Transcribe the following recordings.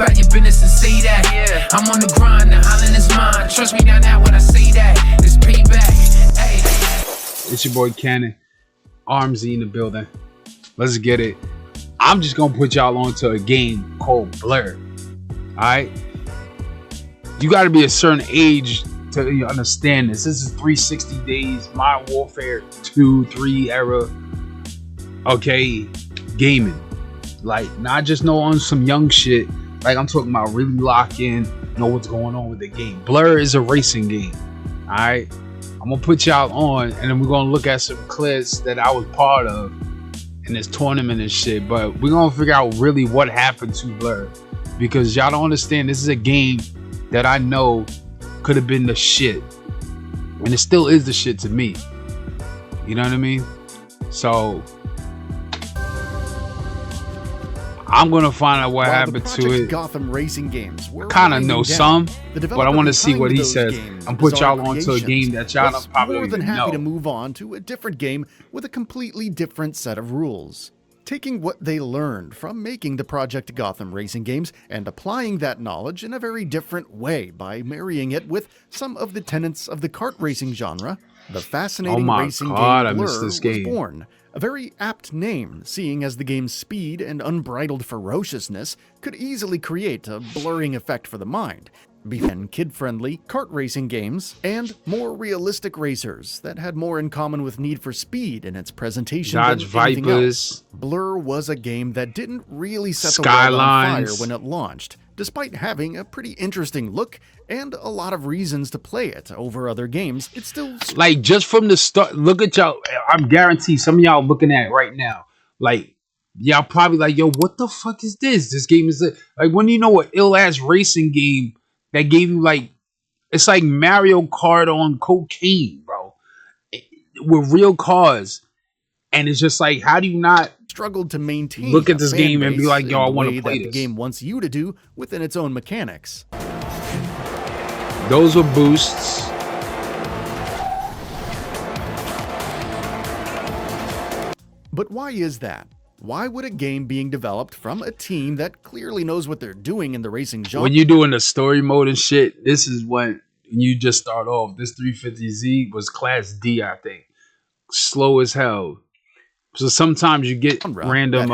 about your business and say that. I'm on the grind, the island is mine. Trust me now when I say that. It's payback. Hey. It's your boy Cannon, Armsy in the building. Let's get it. I'm just gonna put y'all onto a game called Blur. Alright? You gotta be a certain age to understand this. This is 360 days, Modern Warfare 2, 3 era. Okay, gaming. Like, not just know on some young shit. Like, I'm talking about really lock in, know what's going on with the game. Blur is a racing game. Alright? I'm gonna put y'all on, and then we're gonna look at some clips that I was part of in this tournament and shit. But we're gonna figure out really what happened to Blur, because y'all don't understand. This is a game that I know could have been the shit, and it still is the shit to me. You know what I mean? So I'm gonna find out what happened to it. Gotham Racing Games. I kind of know some, but I want to see what he says. I'm put y'all onto a game that y'all probably more than don't happy know. to move on to a different game with a completely different set of rules. Taking what they learned from making the Project Gotham Racing Games and applying that knowledge in a very different way by marrying it with some of the tenets of the kart racing genre, the fascinating racing game Blur was born. A very apt name, seeing as the game's speed and unbridled ferociousness could easily create a blurring effect for the mind. Began kid-friendly kart racing games and more realistic racers that had more in common with Need for Speed in its presentation Dodge than anything Vipers. else. Blur was a game that didn't really set the world on fire when it launched, despite having a pretty interesting look and a lot of reasons to play it over other games. It's still Like, just from the start, look at y'all. I'm guaranteed some of y'all looking at it right now. Like, y'all probably like, yo, what the fuck is this? This game is like, when you know an ill ass racing game that gave you like, it's like Mario Kart on cocaine, bro, with real cars, and it's just like, how do you not struggled to maintain look at this game and be like, yo, I want to play this. The game wants you to do within its own mechanics. Those were boosts. But why is that? Why would a game being developed from a team that clearly knows what they're doing in the racing genre? When you're doing the story mode and shit, this is when you just start off. This 350Z was class D, I think. Slow as hell. So sometimes you get random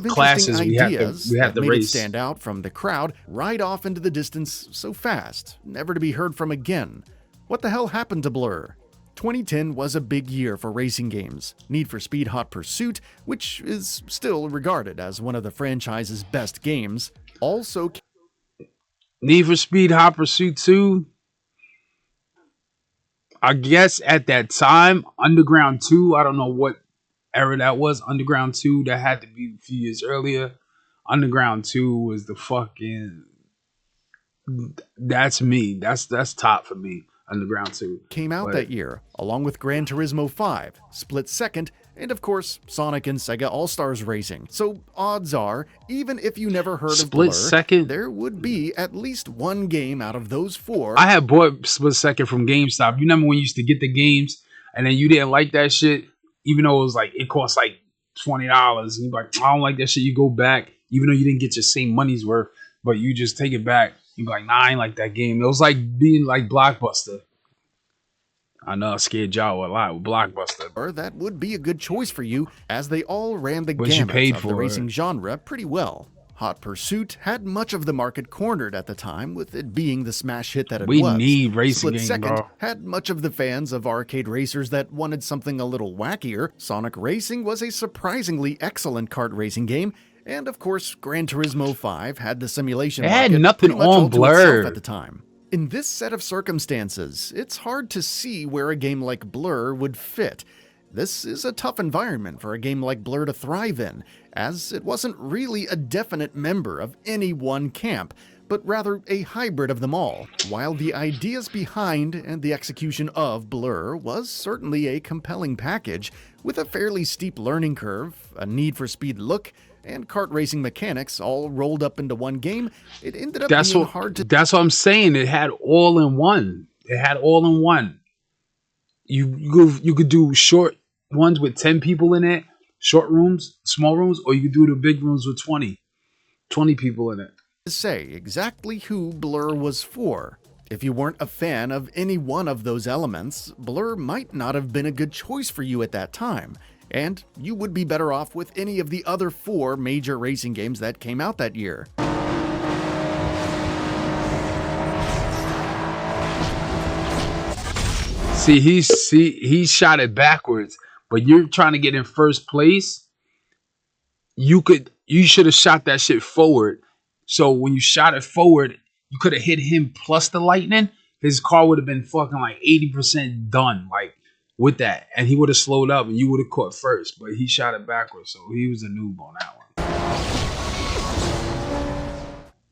classes we have to race. Stand out from the crowd right off into the distance so fast, never to be heard from again. What the hell happened to Blur? 2010 was a big year for racing games. Need for Speed Hot Pursuit, which is still regarded as one of the franchise's best games, also Need for Speed Hot Pursuit 2. I guess at that time, Underground 2, I don't know what era that was. Underground 2, that had to be a few years earlier. Underground 2 was the fucking, that's me. That's top for me. Underground 2 came out that year, along with Gran Turismo 5, split second, and of course, Sonic and Sega All-Stars Racing. So odds are, even if you never heard of Blur, second, there would be at least one game out of those four. I had bought Split Second from GameStop. You remember when you used to get the games and then you didn't like that shit, even though it was like, it cost like $20, and you're like, I don't like that shit. You go back, even though you didn't get your same money's worth, but you just take it back. You'd be like, nah, I ain't like that game. It was like being like Blockbuster. I know I scared y'all a lot with Blockbuster. Or that would be a good choice for you, as they all ran the gamut of the racing genre pretty well. Hot Pursuit had much of the market cornered at the time, with it being the smash hit that it was. We need racing games, Split Second bro. had much of the fans of arcade racers that wanted something a little wackier. Sonic Racing was a surprisingly excellent kart racing game, and of course, Gran Turismo 5 had the simulation it had market nothing pretty much on all to Blur itself at the time. In this set of circumstances, it's hard to see where a game like Blur would fit. This is a tough environment for a game like Blur to thrive in, as it wasn't really a definite member of any one camp, but rather a hybrid of them all. While the ideas behind and the execution of Blur was certainly a compelling package, with a fairly steep learning curve, a Need for Speed look, and kart racing mechanics all rolled up into one game, it ended up being hard to... That's what I'm saying. It had all in one. It had all in one. You could do short ones with 10 people in it, short rooms, small rooms, or you could do the big rooms with 20 people in it. to say exactly who Blur was for. If you weren't a fan of any one of those elements, Blur might not have been a good choice for you at that time, and you would be better off with any of the other 4 major racing games that came out that year. See, he shot it backwards, but you're trying to get in first place. You should have shot that shit forward. So when you shot it forward, you could have hit him plus the lightning. His car would have been fucking like 80% done, like with that, and he would have slowed up, and you would have caught first. But he shot it backwards, so he was a noob on that one.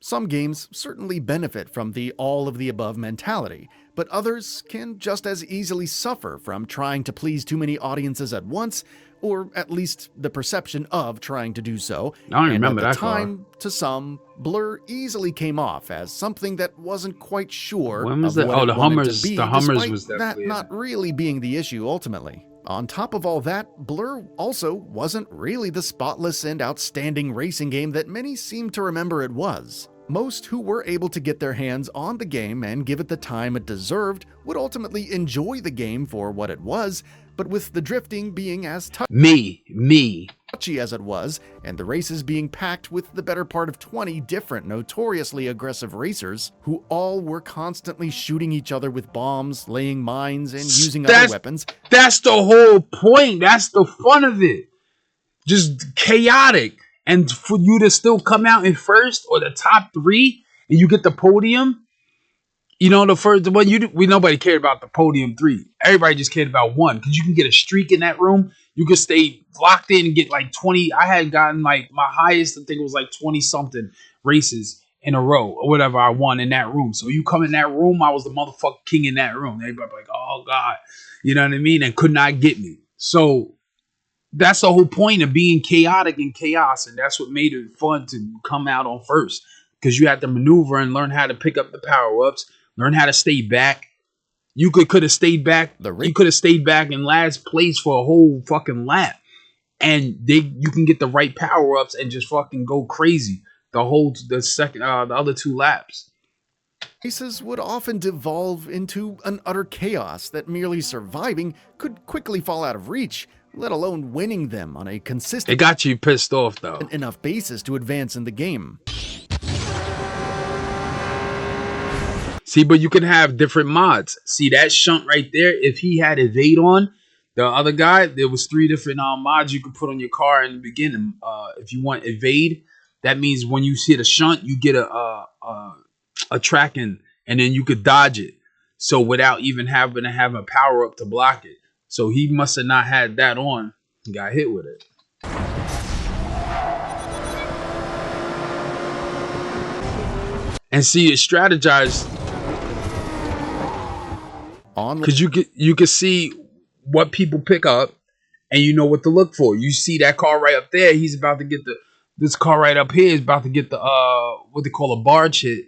Some games certainly benefit from the all-of-the-above mentality, but others can just as easily suffer from trying to please too many audiences at once, or at least the perception of trying to do so. I don't remember that car. Time, to some, Blur easily came off as something that wasn't quite sure When was of that? what Oh, it the wanted Hummers. to be, The Hummers despite was that definitely not really being the issue ultimately. On top of all that, Blur also wasn't really the spotless and outstanding racing game that many seem to remember it was. Most who were able to get their hands on the game and give it the time it deserved would ultimately enjoy the game for what it was, but with the drifting being as touchy as it was, and the races being packed with the better part of 20 different notoriously aggressive racers, who all were constantly shooting each other with bombs, laying mines, and using other weapons. That's the whole point. That's the fun of it. Just chaotic. And for you to still come out in first or the top 3 and you get the podium, you know, the first one, nobody cared about the podium 3. Everybody just cared about 1 because you can get a streak in that room. You could stay locked in and get like 20. I had gotten like my highest, I think it was like 20 something races in a row or whatever I won in that room. So you come in that room, I was the motherfucking king in that room. Everybody like, oh God, you know what I mean? And could not get me. So that's the whole point of being chaotic and chaos, and that's what made it fun to come out on first, because you had to maneuver and learn how to pick up the power-ups, learn how to stay back. You could have stayed back. You could have stayed back in last place for a whole fucking lap, and you can get the right power-ups and just fucking go crazy the other 2 laps. Races would often devolve into an utter chaos that merely surviving could quickly fall out of reach, let alone winning them on a consistent It got you pissed off though. Enough basis to advance in the game. See, but you can have different mods. See that shunt right there? If he had evade on, the other guy, there was 3 different mods you could put on your car in the beginning. If you want evade, that means when you see the shunt, you get a tracking, and then you could dodge it. So without even having to have a power up to block it. So he must have not had that on. He got hit with it. And see, it strategized because you could see what people pick up, and you know what to look for. You see that car right up there. He's about to get this car right up here is about to get the what they call a barge hit.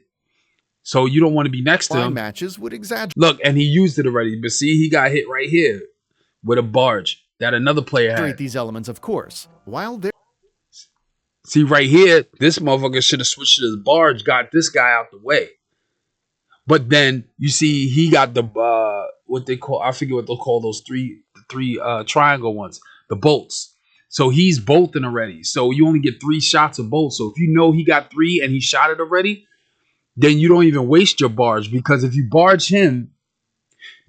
So you don't want to be next to him. Matches would exaggerate. Look, and he used it already, but see, he got hit right here with a barge that another player had. These elements, of course. While they're see right here, this motherfucker should have switched to the barge, got this guy out the way. But then you see he got the what they call, I forget what they'll call those three triangle ones, the bolts. So he's bolting already. So you only get 3 shots of bolts. So if you know he got 3 and he shot it already, then you don't even waste your barge, because if you barge him,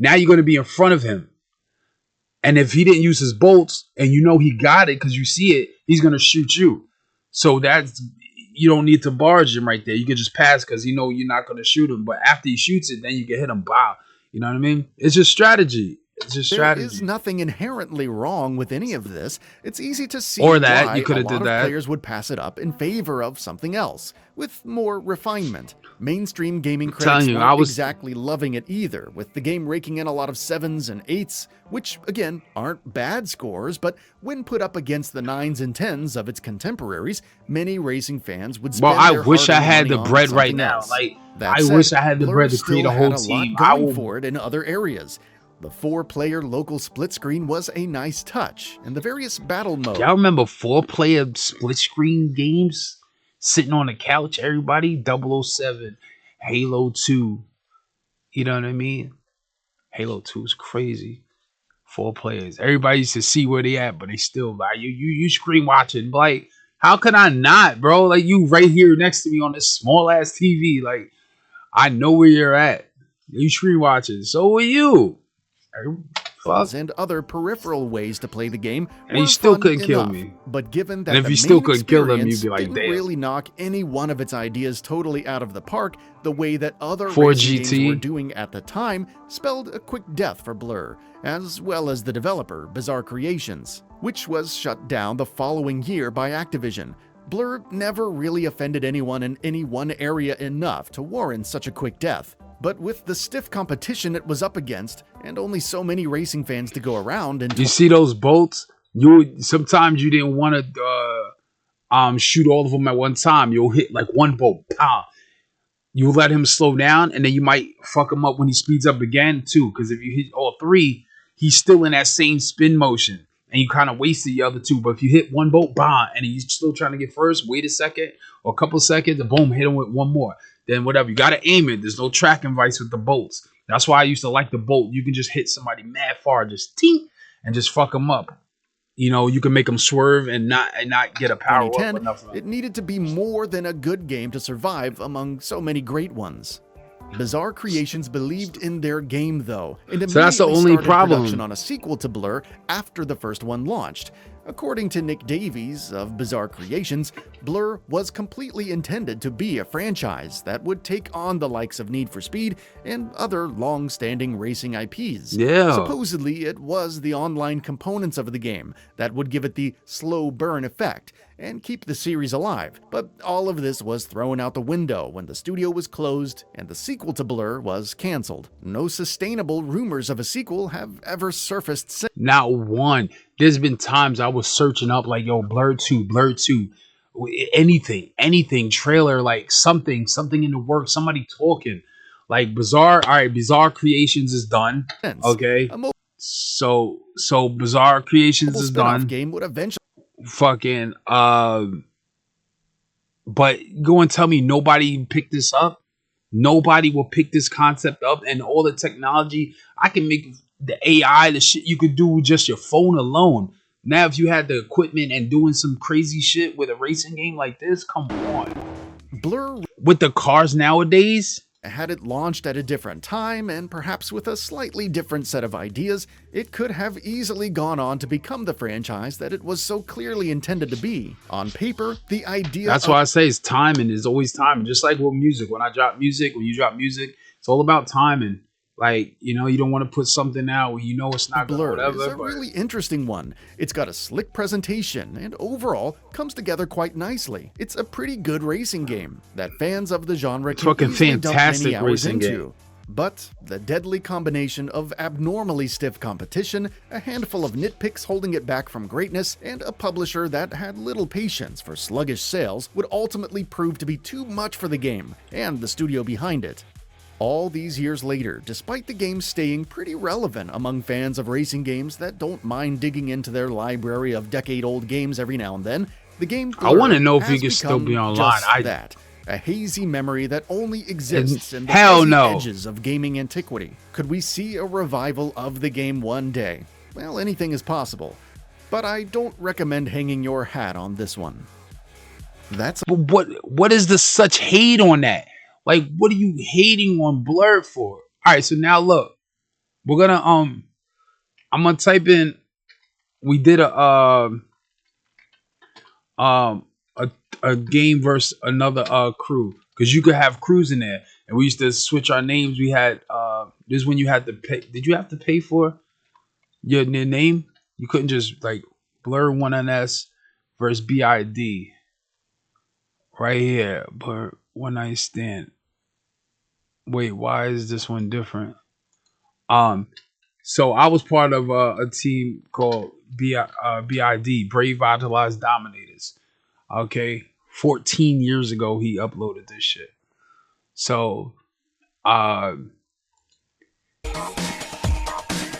now you're going to be in front of him. And if he didn't use his bolts and you know he got it because you see it, he's going to shoot you. So you don't need to barge him right there. You can just pass because you know you're not going to shoot him. But after he shoots it, then you can hit him. Wow. You know what I mean? It's just strategy. It's just strategy. There is nothing inherently wrong with any of this. It's easy to see or that why you could have a did lot that. of players would pass it up in favor of something else with more refinement. Mainstream gaming critics weren't exactly loving it either, with the game raking in a lot of 7s and 8s, which again aren't bad scores, but when put up against the 9s and 10s of its contemporaries, many racing fans would spend I their wish I had hard-earned the money bread on right something now. else. Like That I said, wish I had the Blur bread to create a still whole had a team. lot going for it in other areas. The 4-player local split screen was a nice touch, and the various battle modes. Y'all remember 4-player split screen games? sitting on the couch, everybody, 007, Halo 2. You know what I mean? Halo 2 is crazy. 4 players. Everybody used to see where they at, but they still like you screen watching. Like, how can I not, bro? Like, you right here next to me on this small ass TV. Like, I know where you're at. You screen watching. So are you. Fuck. And other peripheral ways to play the game, And he still couldn't kill me. But given that And if the you still main couldn't kill him, you'd be experience like, didn't damn. really knock any one of its ideas totally out of the park, the way that other 4 racing GT. games were doing at the time spelled a quick death for Blur, as well as the developer, Bizarre Creations, which was shut down the following year by Activision. Blur never really offended anyone in any one area enough to warrant such a quick death. But with the stiff competition it was up against, and only so many racing fans to go around, and You see those bolts? Sometimes you didn't want to shoot all of them at one time. You'll hit like one bolt, pow. You let him slow down, and then you might fuck him up when he speeds up again too. Because if you hit all three, he's still in that same spin motion, and you kind of wasted the other two. But if you hit one bolt, bam, and he's still trying to get first, wait a second or a couple seconds, and boom, hit him with one more. Then whatever, you gotta aim it. There's no tracking vice with the bolts. That's why I used to like the bolt. You can just hit somebody mad far, just ting, and just fuck them up. You know, you can make them swerve and not get a power up or 2010, nothing. it needed to be more than a good game to survive among so many great ones. Bizarre Creations believed in their game, though, and So that's the immediately only started problem. production on a sequel to Blur after the first one launched. According to Nick Davies of Bizarre Creations, Blur was completely intended to be a franchise that would take on the likes of Need for Speed and other long-standing racing IPs. Yeah. Supposedly, it was the online components of the game that would give it the slow burn effect and keep the series alive. But all of this was thrown out the window when the studio was closed and the sequel to Blur was cancelled. No sustainable rumors of a sequel have ever surfaced since. Not one. There's been times I was searching up like, yo, Blur 2, anything, trailer, like something in the works, somebody talking. Like Bizarre, all right, Bizarre Creations is done. Okay. A mobile So Bizarre Creations is spin-off done. game would eventually Fucking but go and tell me nobody picked this up. Nobody will pick this concept up, and all the technology I can make, the AI, the shit you could do with just your phone alone. Now if you had the equipment and doing some crazy shit with a racing game like this, come on. Blur With the cars nowadays, had it launched at a different time and perhaps with a slightly different set of ideas, it could have easily gone on to become the franchise that it was so clearly intended to be. On paper, the idea that's why I say it's timing. Is always timing. Just like with music. When you drop music, it's all about timing. Like, you know, you don't want to put something out where you know it's not Blur gonna whatever. is a really interesting one. It's got a slick presentation and overall comes together quite nicely. It's a pretty good racing game that fans of the genre can fucking easily dump fantastic many hours racing into. game. But the deadly combination of abnormally stiff competition, a handful of nitpicks holding it back from greatness, and a publisher that had little patience for sluggish sales would ultimately prove to be too much for the game and the studio behind it. All these years later, despite the game staying pretty relevant among fans of racing games that don't mind digging into their library of decade-old games every now and then, the game I want to know if has you can still become be online. just that. A hazy memory that only exists in the hell fuzzy no. edges of gaming antiquity. Could we see a revival of the game one day? Well, anything is possible. But I don't recommend hanging your hat on this one. That's But what is the such hate on that? Like, what are you hating on Blur for? All right, so now look, we're gonna I'm gonna type in. We did a game versus another crew, because you could have crews in there, and we used to switch our names. We had this is when you had to pay. Did you have to pay for your name? You couldn't just like Blur 1NS versus BID right here, but One Night Stand. Wait, why is this one different? So I was part of a team called BID, Brave Vitalized Dominators. Okay, 14 years ago he uploaded this shit. So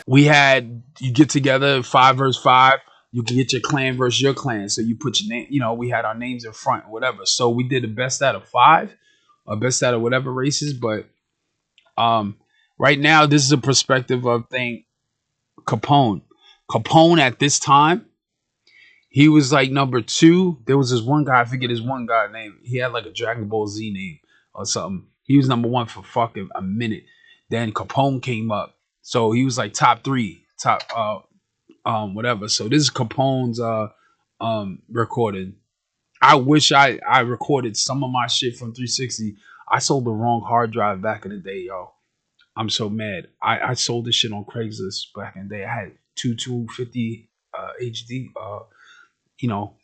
we had, you get together 5 versus 5. You can get your clan versus your clan. So you put your name, you know, we had our names in front, whatever. So we did the best out of 5 or best out of whatever races. But right now, this is a perspective of Capone. Capone at this time, he was like number 2. There was this one guy, I forget his one guy name. He had like a Dragon Ball Z name or something. He was number 1 for fucking a minute. Then Capone came up. So he was like top 3, whatever. So this is Capone's recording. I wish I recorded some of my shit from 360. I sold the wrong hard drive back in the day, yo. I'm so mad. I sold this shit on Craigslist back in the day. I had 250 HD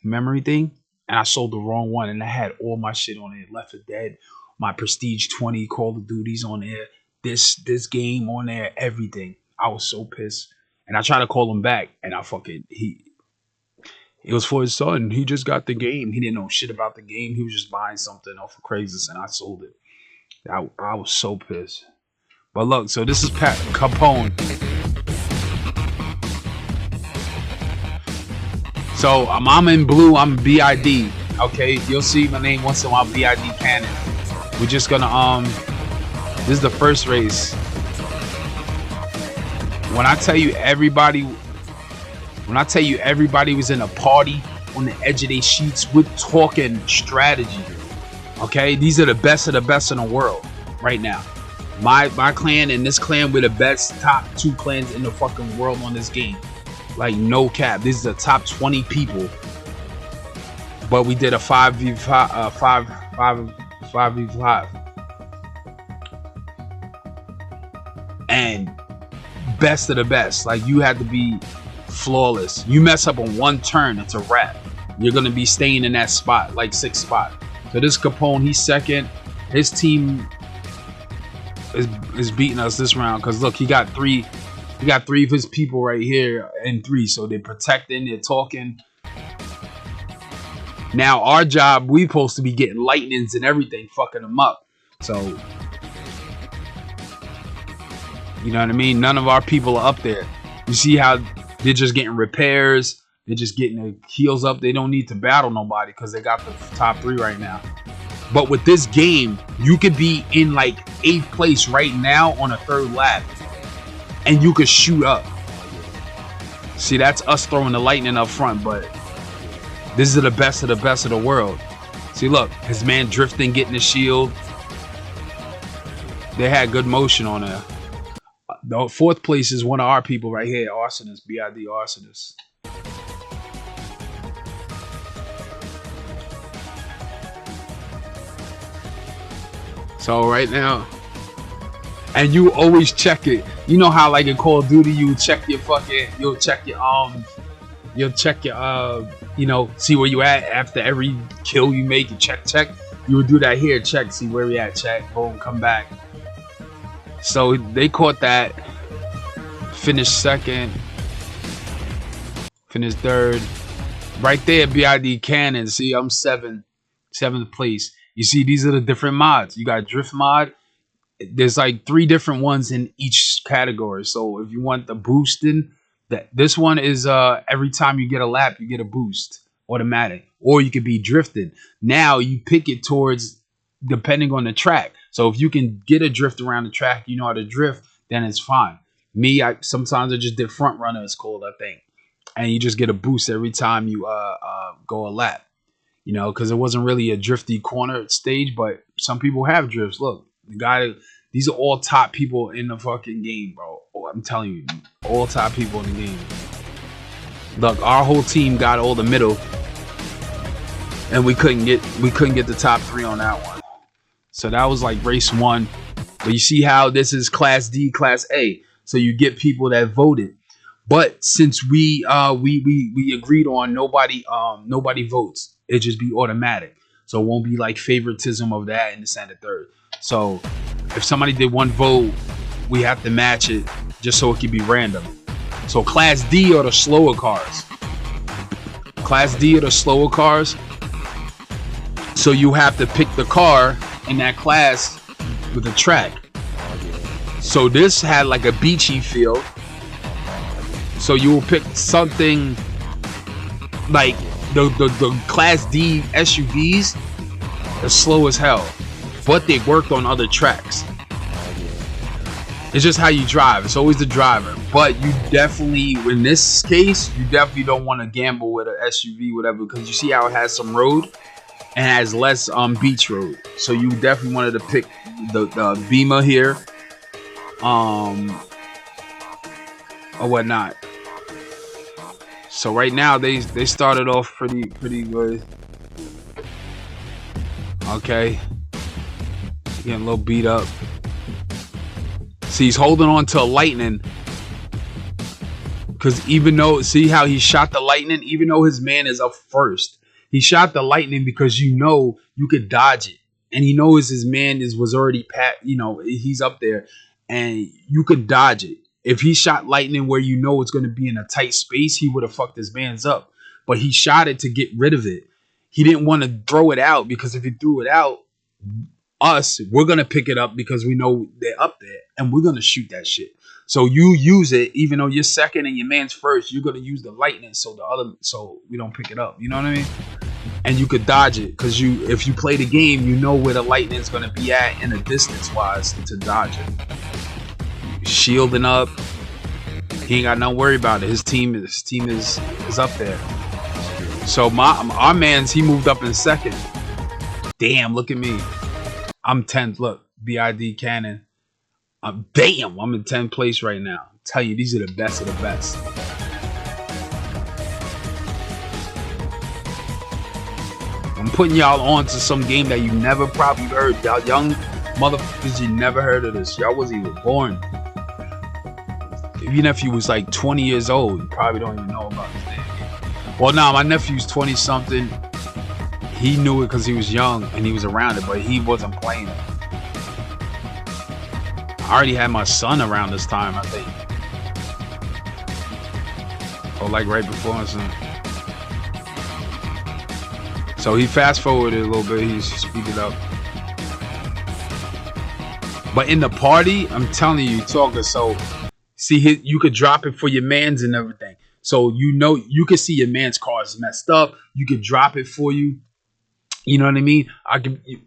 memory thing, and I sold the wrong one, and I had all my shit on it. Left 4 Dead, my Prestige 20, Call of Duty's on there, this game on there, everything. I was so pissed. And I tried to call him back, and it was for his son. He just got the game. He didn't know shit about the game. He was just buying something off of Craigslist, and I sold it. I was so pissed. But look, so this is Capone. So I'm in blue. I'm BID. Okay, you'll see my name once in a while. BID Cannon. We're just gonna This is the first race. When I tell you everybody was in a party on the edge of their sheets, we're talking strategy. Okay, these are the best of the best in the world right now. My clan and this clan were the best top 2 clans in the fucking world on this game. Like no cap. This is the top 20 people. But we did a 5v5 5v5. And best of the best. Like you had to be flawless. You mess up on one turn, it's a wrap. You're gonna be staying in that spot, like 6th spot. So this Capone, he's second. His team is beating us this round because look, he got 3 of his people right here in 3. So they're protecting, they're talking. Now our job, we supposed to be getting lightnings and everything, fucking them up. So you know what I mean? None of our people are up there. You see how they're just getting repairs. They're just getting their heals up. They don't need to battle nobody because they got the top 3 right now. But with this game, you could be in like 8th place right now on a 3rd lap. And you could shoot up. See, that's us throwing the lightning up front. But this is the best of the world. See, look. His man drifting, getting the shield. They had good motion on there. The 4th place is one of our people right here, Arsonist, BID Arsonist. So right now, and you always check it. You know how like in Call of Duty, you'll check your, see where you at after every kill you make, you check. You would do that here, check, see where we at, check, boom, come back. So they caught that, finished 2nd, finished 3rd. Right there, BID Cannon. See, I'm 7th place. You see, these are the different mods. You got drift mod. There's like 3 different ones in each category. So if you want the boosting, this one is every time you get a lap, you get a boost, automatic. Or you could be drifted. Now you pick it towards depending on the track. So if you can get a drift around the track, you know how to drift, then it's fine. Me, sometimes I just did front runner, it's called, I think. And you just get a boost every time you go a lap. You know, because it wasn't really a drifty corner stage, but some people have drifts. Look, these are all top people in the fucking game, bro. Oh, I'm telling you, all top people in the game. Look, our whole team got all the middle, and we couldn't get the top 3 on that one. So that was like race 1. But you see how this is Class D, Class A. So you get people that voted. But since we agreed on nobody votes, it just be automatic. So it won't be like favoritism of that and this and the third. So if somebody did 1 vote, we have to match it just so it can be random. So Class D are the slower cars. Class D are the slower cars. So you have to pick the car in that class with the track. So this had like a beachy feel. So you will pick something like the Class D SUVs are slow as hell, but they work on other tracks. It's just how you drive. It's always the driver. But you definitely, in this case, you definitely don't want to gamble with an SUV, whatever, because you see how it has some road and has less beach road. So you definitely wanted to pick the Beamer here, or whatnot. So right now they started off pretty good. Okay, getting a little beat up. See, he's holding on to a Lightning, because even though, see how he shot the Lightning, even though his man is up first, he shot the Lightning because you know you could dodge it, and he knows his man was already he's up there, and you could dodge it. If he shot Lightning where you know it's going to be in a tight space, he would have fucked his man's up. But he shot it to get rid of it. He didn't want to throw it out, because if he threw it out, we're going to pick it up because we know they're up there, and we're going to shoot that shit. So you use it, even though you're second and your man's first, you're going to use the Lightning so we don't pick it up. You know what I mean? And you could dodge it, because if you play the game, you know where the Lightning is going to be at in a distance-wise to dodge it. Shielding up. He ain't got nothing to worry about it. His team is up there. So our man's, he moved up in second. Damn, look at me. I'm 10th. Look, BID Cannon. Damn, I'm in 10th place right now. I tell you, these are the best of the best. I'm putting y'all on to some game that you never probably heard. Y'all young motherfuckers, you never heard of this. Y'all wasn't even born. Even if you was like 20 years old, you probably don't even know about this damn game. Well, nah, my nephew's 20 something. He knew it because he was young and he was around it, but he wasn't playing it. I already had my son around this time, I think. Or like right before us. So he fast forwarded a little bit. He speeded up. But in the party, I'm telling you, talking. So see, you could drop it for your mans and everything. So you know, you can see your man's car is messed up. You could drop it for you. You know what I mean?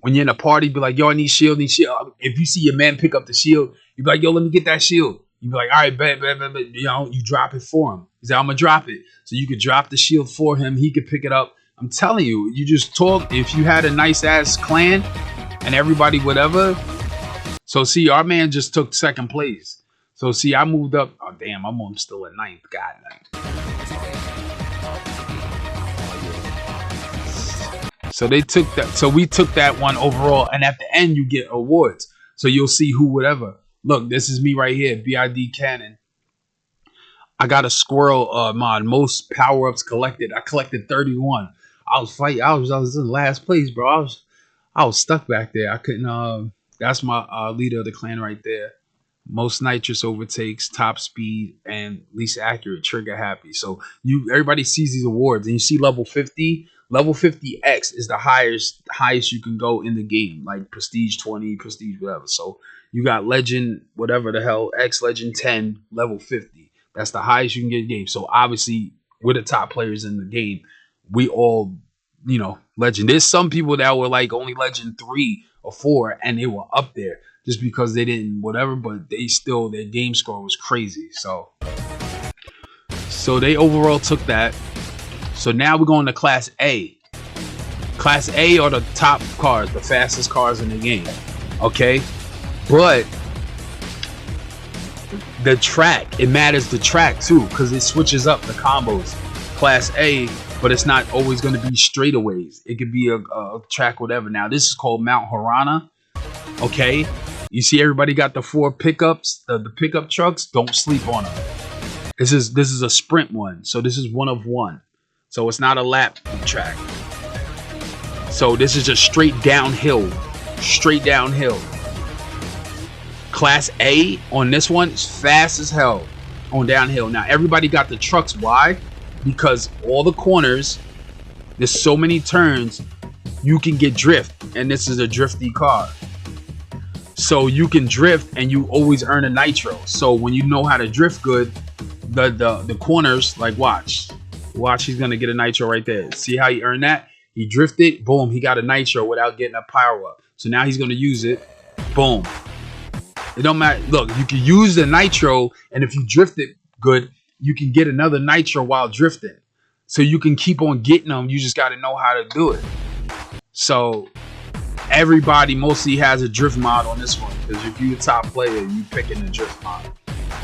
When you're in a party, be like, yo, I need shield, If you see your man pick up the shield, you be like, yo, let me get that shield. You be like, all right, bet. You know, you drop it for him. He's like, I'm gonna drop it. So you could drop the shield for him. He could pick it up. I'm telling you, you just talk. If you had a nice ass clan and everybody whatever. So see, our man just took second place. So see, I moved up. Oh damn, I'm still at 9th. God, 9th. So they took that. So we took that one overall, and at the end you get awards. So you'll see who whatever. Look, this is me right here, BID Cannon. I got a squirrel mod, most power ups collected. I collected 31. I was fighting. I was in last place, bro. I was stuck back there. I couldn't. That's my leader of the clan right there. Most nitrous overtakes, top speed, and least accurate, trigger happy. So everybody sees these awards, and you see level 50. Level 50X is the highest you can go in the game, like prestige 20, prestige whatever. So you got legend, whatever the hell, X legend 10, level 50. That's the highest you can get in the game. So obviously we're the top players in the game. We all, legend. There's some people that were like only legend 3 or 4, and they were up there just because they didn't whatever, but they still, their game score was crazy. So they overall took that. So now we're going to Class A. Class A are the top cars, the fastest cars in the game. Okay? But the track, it matters the track too, because it switches up the combos. Class A, but it's not always going to be straightaways. It could be a track, whatever. Now, this is called Mount Harana. Okay? You see everybody got the 4 pickups, the pickup trucks. Don't sleep on them. This is a sprint one. So this is 1 of 1. So it's not a lap track. So this is just straight downhill. Straight downhill. Class A on this one is fast as hell on downhill. Now everybody got the trucks. Why? Because all the corners, there's so many turns, you can get drift. And this is a drifty car. So you can drift and you always earn a nitro. So when you know how to drift good, the corners, like watch. Watch, he's gonna get a nitro right there. See how he earned that? He drifted, boom, he got a nitro without getting a power up. So now he's gonna use it, boom. It don't matter. Look, you can use the nitro, and if you drift it good, you can get another nitro while drifting. So you can keep on getting them. You just got to know how to do it. So everybody mostly has a drift mod on this one, because if you're a top player, you picking the drift mod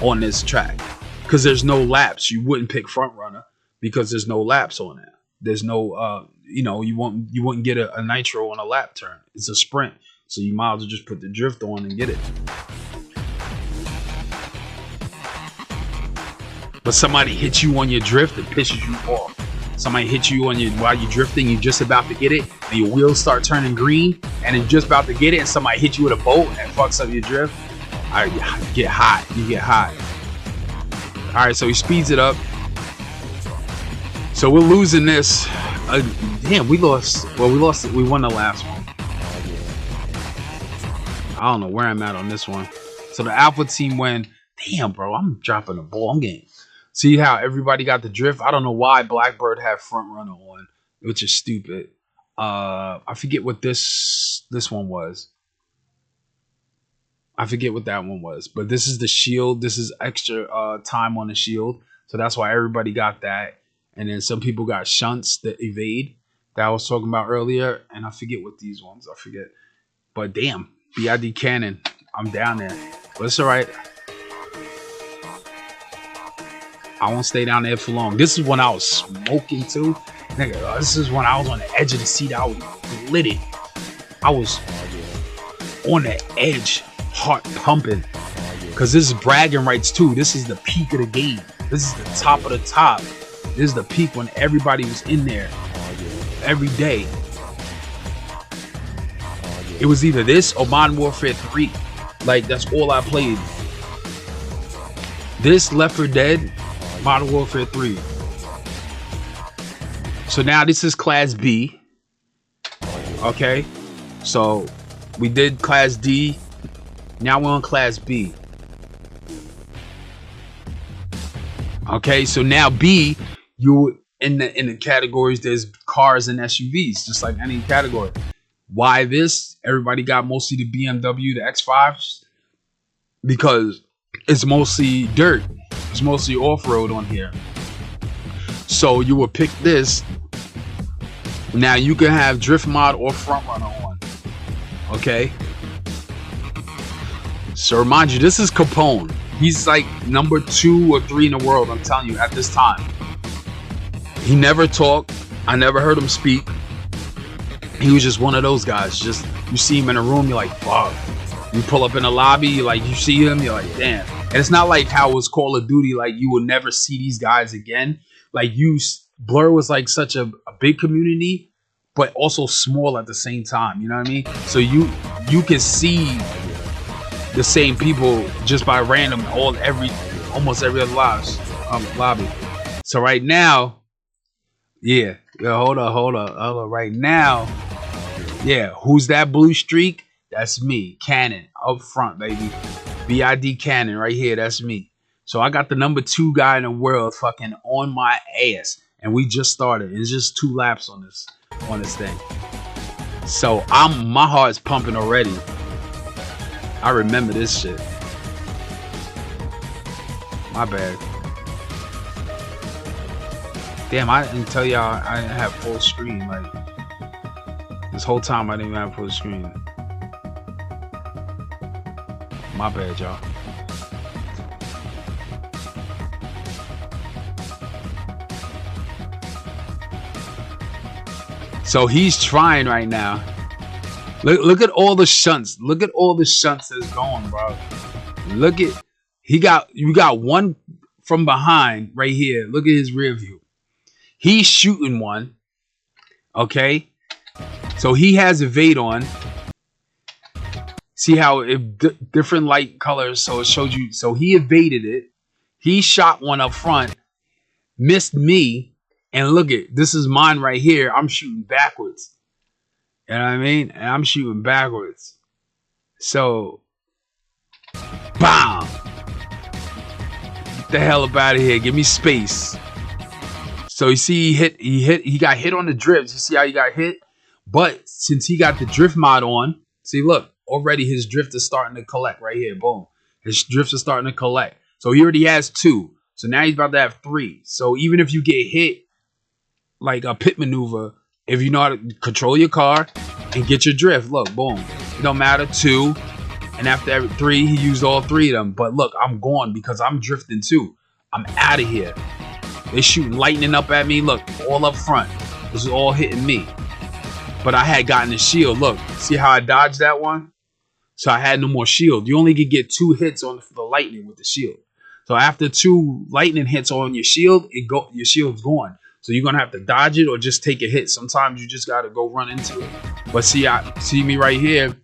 on this track, because there's no laps. You wouldn't pick front runner because there's no laps on it. There's no you wouldn't get a nitro on a lap turn. It's a sprint, so you might as well just put the drift on and get it. But somebody hits you on your drift, it pisses you off. Somebody hits you on while you're drifting, you're just about to get it, and your wheels start turning green, and you're just about to get it, and somebody hits you with a bolt and fucks up your drift. You get hot. You get hot. All right, so he speeds it up. So we're losing this. Damn, we lost. Well, we won the last one. I don't know where I'm at on this one. So the Alpha team win. Damn, bro, I'm dropping the ball. I'm getting. See how everybody got the drift? I don't know why Blackbird had front runner on, which is stupid. I forget what this one was. I forget what that one was. But this is the shield. This is extra time on the shield. So that's why everybody got that. And then some people got shunts that evade that I was talking about earlier. And I forget what these ones. I forget. But damn, BID Cannon. I'm down there. But it's all right. I won't stay down there for long. This is when I was smoking too. Nigga, this is when I was on the edge of the seat. I was lit it. I was on the edge, heart pumping. Because this is bragging rights too. This is the peak of the game. This is the top of the top. This is the peak when everybody was in there every day. It was either this or Modern Warfare 3. Like, that's all I played. This, Left 4 Dead, Modern Warfare 3. So now this is Class B. Okay. So we did Class D. Now we're on Class B. Okay. So now B, you in the categories, there's cars and SUVs, just like any category. Why this? Everybody got mostly the BMW, the X5s, because it's mostly dirt. It's mostly off-road on here. So you will pick this. Now you can have drift mod or front runner on. Okay. So remind you, this is Capone. He's like number 2 or 3 in the world, I'm telling you, at this time. He never talked. I never heard him speak. He was just one of those guys. Just, you see him in a room, you're like, fuck. You pull up in the lobby, you see him, you're like, damn. And it's not like how it was Call of Duty, like you will never see these guys again. Like Blur was like such a big community, but also small at the same time. You know what I mean? So you can see the same people just by random almost every other lobby. So right now, yeah, hold on. Right now, yeah, who's that blue streak? That's me, Cannon, up front, baby. BID Cannon right here, that's me. So I got the number 2 guy in the world fucking on my ass. And we just started. It's just 2 laps on this thing. So my heart's pumping already. I remember this shit. My bad. Damn, I didn't tell y'all I didn't have full screen. Like, this whole time I didn't even have full screen. My bad, y'all. So he's trying right now. Look at all the shunts. Look at all the shunts that's going, bro. Look at you got one from behind right here. Look at his rear view. He's shooting one. Okay. So he has evade on. See how different light colors, so it showed you. So he evaded it. He shot one up front, missed me, and look at this is mine right here. I'm shooting backwards. You know what I mean? And I'm shooting backwards. So, bam! Get the hell up out of here. Give me space. So you see, he got hit on the drifts. You see how he got hit? But since he got the drift mod on, see, look, already his drift is starting to collect right here. Boom. His drift is starting to collect. So he already has 2. So now he's about to have 3. So even if you get hit, like a pit maneuver, if you know how to control your car and get your drift, look, boom. It don't matter, 2. And after every 3, he used all 3 of them. But look, I'm gone because I'm drifting too. I'm out of here. They shooting lightning up at me. Look, all up front. This is all hitting me. But I had gotten the shield. Look, see how I dodged that one? So I had no more shield. You only could get 2 hits on the lightning with the shield. So after 2 lightning hits on your shield, your shield's gone. So you're gonna have to dodge it or just take a hit. Sometimes you just gotta go run into it. But see me right here.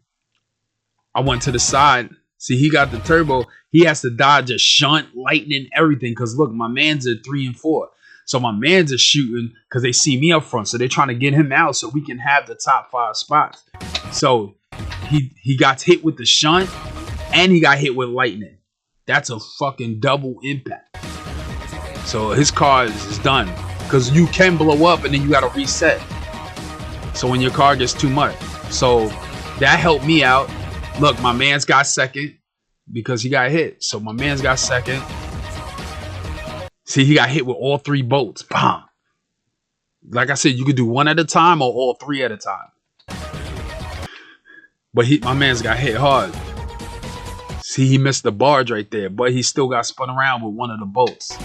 I went to the side. See, he got the turbo. He has to dodge a shunt, lightning, everything. Because look, my man's at 3 and 4. So my man's are shooting because they see me up front. So they're trying to get him out so we can have the top 5 spots. So he got hit with the shunt and he got hit with lightning. That's a fucking double impact. So his car is done. Because you can blow up and then you got to reset. So when your car gets too much. So that helped me out. Look, my man's got second because he got hit. So my man's got second. See, he got hit with all 3 bolts. Bam. Like I said, you could do 1 at a time or all 3 at a time. But my man's got hit hard. See, he missed the barge right there, but he still got spun around with 1 of the bolts.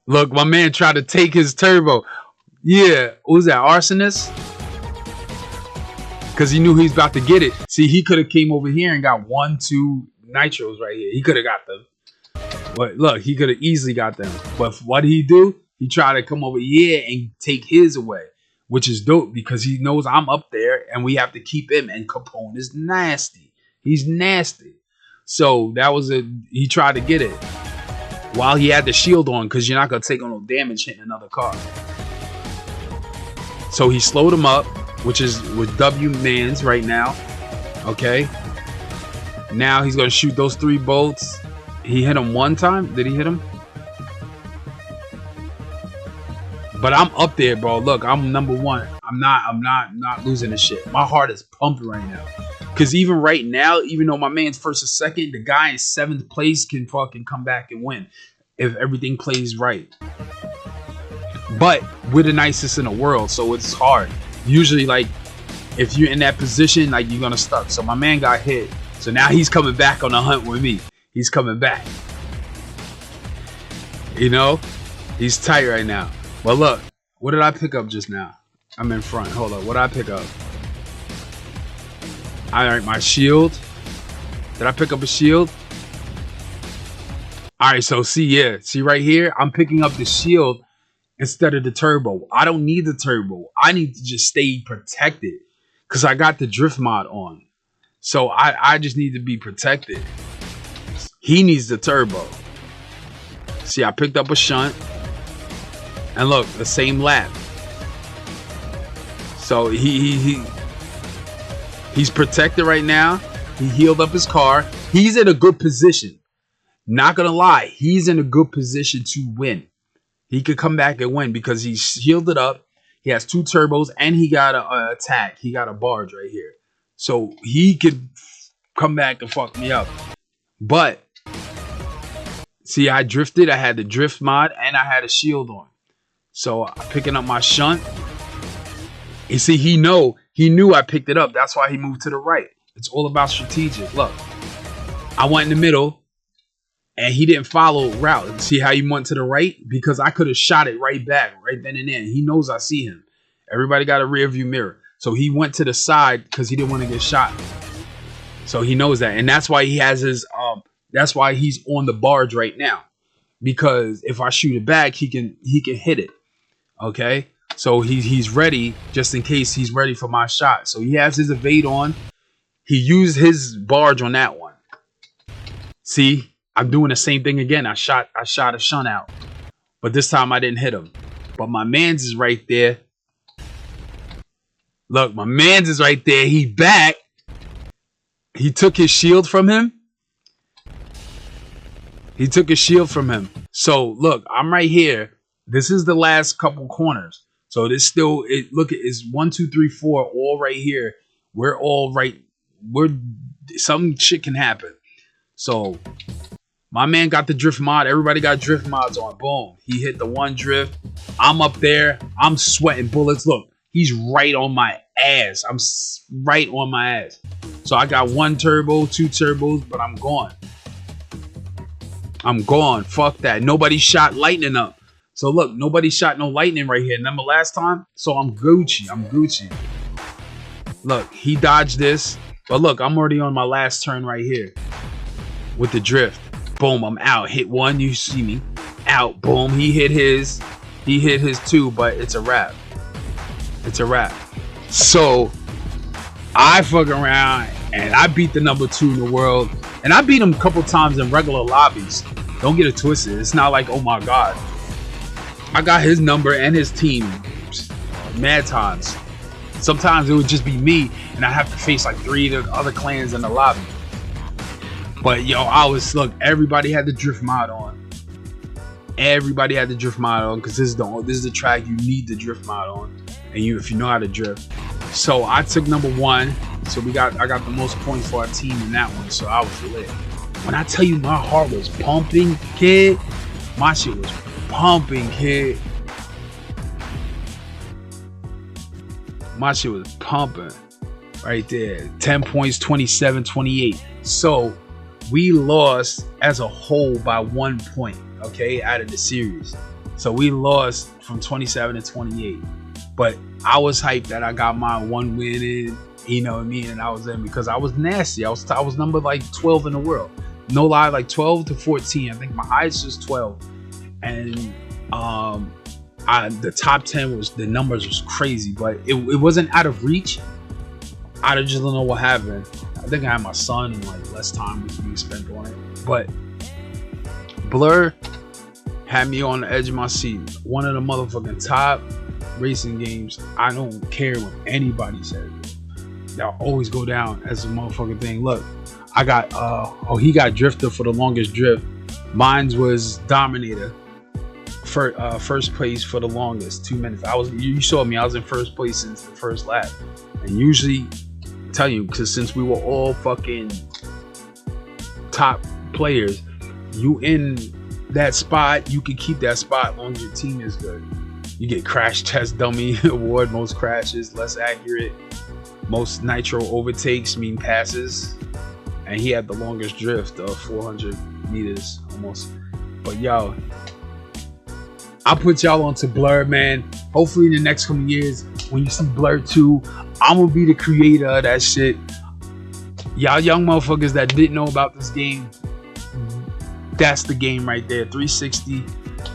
Look, my man tried to take his turbo. Yeah, what was that, Arsonist? Because he knew he was about to get it. See, he could have came over here and got 1, 2 nitros right here. He could have got them. But look, he could have easily got them. But what did he do? He tried to come over here and take his away, which is dope because he knows I'm up there and we have to keep him. And Capone is nasty. He's nasty. So that was he tried to get it while he had the shield on because you're not going to take on no damage hitting another car. So he slowed him up, which is with W Mans right now. Okay. Now he's going to shoot those 3 bolts. He hit him 1 time. Did he hit him? But I'm up there, bro. Look, I'm number 1. I'm not losing this shit. My heart is pumping right now. Because even right now, even though my man's 1st or 2nd, the guy in 7th place can fucking come back and win if everything plays right. But we're the nicest in the world, so it's hard. Usually, like, if you're in that position, like, you're gonna stuck. So my man got hit. So now he's coming back on the hunt with me. He's coming back. You know? He's tight right now. But look, what did I pick up just now? I'm in front. Hold up. What did I pick up? Alright, my shield. Did I pick up a shield? Alright, so see right here? I'm picking up the shield instead of the turbo. I don't need the turbo. I need to just stay protected because I got the drift mod on. So I just need to be protected. He needs the turbo. See, I picked up a shunt. And look, the same lap. So he's protected right now. He healed up his car. He's in a good position. Not gonna lie, he's in a good position to win. He could come back and win because he's shielded up. He has 2 turbos and he got a attack. He got a barge right here. So he could come back and fuck me up. But see, I drifted. I had the drift mod and I had a shield on. So picking up my shunt. You see, he knew I picked it up. That's why he moved to the right. It's all about strategic. Look, I went in the middle and he didn't follow route. See how he went to the right? Because I could have shot it right back right then and there. He knows I see him. Everybody got a rear view mirror. So he went to the side because he didn't want to get shot. So he knows that. And that's why he has his, that's why he's on the barge right now. Because if I shoot it back, he can hit it. Okay. So he's ready just in case he's ready for my shot. So he has his evade on. He used his barge on that one. See, I'm doing the same thing again. I shot a shunt out. But this time I didn't hit him. But my man's is right there. Look, my man's is right there. He back. He took his shield from him. So look, I'm right here. This is the last couple corners. So this still, look, it's 1, 2, 3, 4, all right here. We're all right. Some shit can happen. So my man got the drift mod. Everybody got drift mods on. Boom. He hit the one drift. I'm up there. I'm sweating bullets. Look, he's right on my ass. I'm right on my ass. So I got 1 turbo, 2 turbos, but I'm gone. I'm gone. Fuck that. Nobody shot lightning up. So look, nobody shot no lightning right here. Remember last time? So I'm Gucci. I'm Gucci. Look, he dodged this. But look, I'm already on my last turn right here with the drift. Boom, I'm out. Hit 1, you see me. Out. Boom, he hit his 2, but it's a wrap. It's a wrap. So I fuck around and I beat the number 2 in the world. And I beat him a couple times in regular lobbies. Don't get it twisted. It's not like, oh my God. I got his number and his team mad times. Sometimes it would just be me and I have to face like 3 of the other clans in the lobby. But yo, look, everybody had the drift mod on. Everybody had the drift mod on because this is the track you need the drift mod on. And if you know how to drift. So I took number 1. So I got the most points for our team in that one. So I was lit. When I tell you my heart was pumping, kid, my shit was pumping, kid. My shit was pumping right there. 10 points, 27, 28. So we lost as a whole by 1 point, okay, out of the series. So we lost from 27 to 28. But I was hyped that I got my 1 win in, you know what I mean? And I was in because I was nasty. I was number like 12 in the world. No lie, like 12 to 14. I think my highest was 12. And the top 10 the numbers was crazy, but it wasn't out of reach. I just don't know what happened. I think I had my son and like less time was being spent on it. But Blur had me on the edge of my seat. One of the motherfucking top racing games. I don't care what anybody says. They'll always go down as a motherfucking thing. Look, I got he got Drifter for the longest drift. Mine's was Dominator. First place for the longest, 2 minutes. You saw me, I was in first place since the first lap. And usually, I tell you, because since we were all fucking top players, you in that spot, you can keep that spot as long as your team is good. You get Crash Test Dummy award, most crashes, less accurate, most nitro overtakes, mean passes. And he had the longest drift of 400 meters almost. But yo, I'll put y'all onto Blur, man. Hopefully in the next coming years, when you see Blur 2, I'm gonna be the creator of that shit. Y'all young motherfuckers that didn't know about this game, that's the game right there. 360,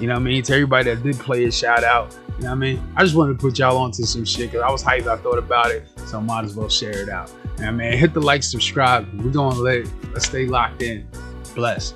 you know what I mean? To everybody that did play it, shout out. You know what I mean? I just wanted to put y'all onto some shit because I was hyped. I thought about it, so I might as well share it out. You know what I mean? Hit the like, subscribe. We're gonna let's stay locked in. Bless.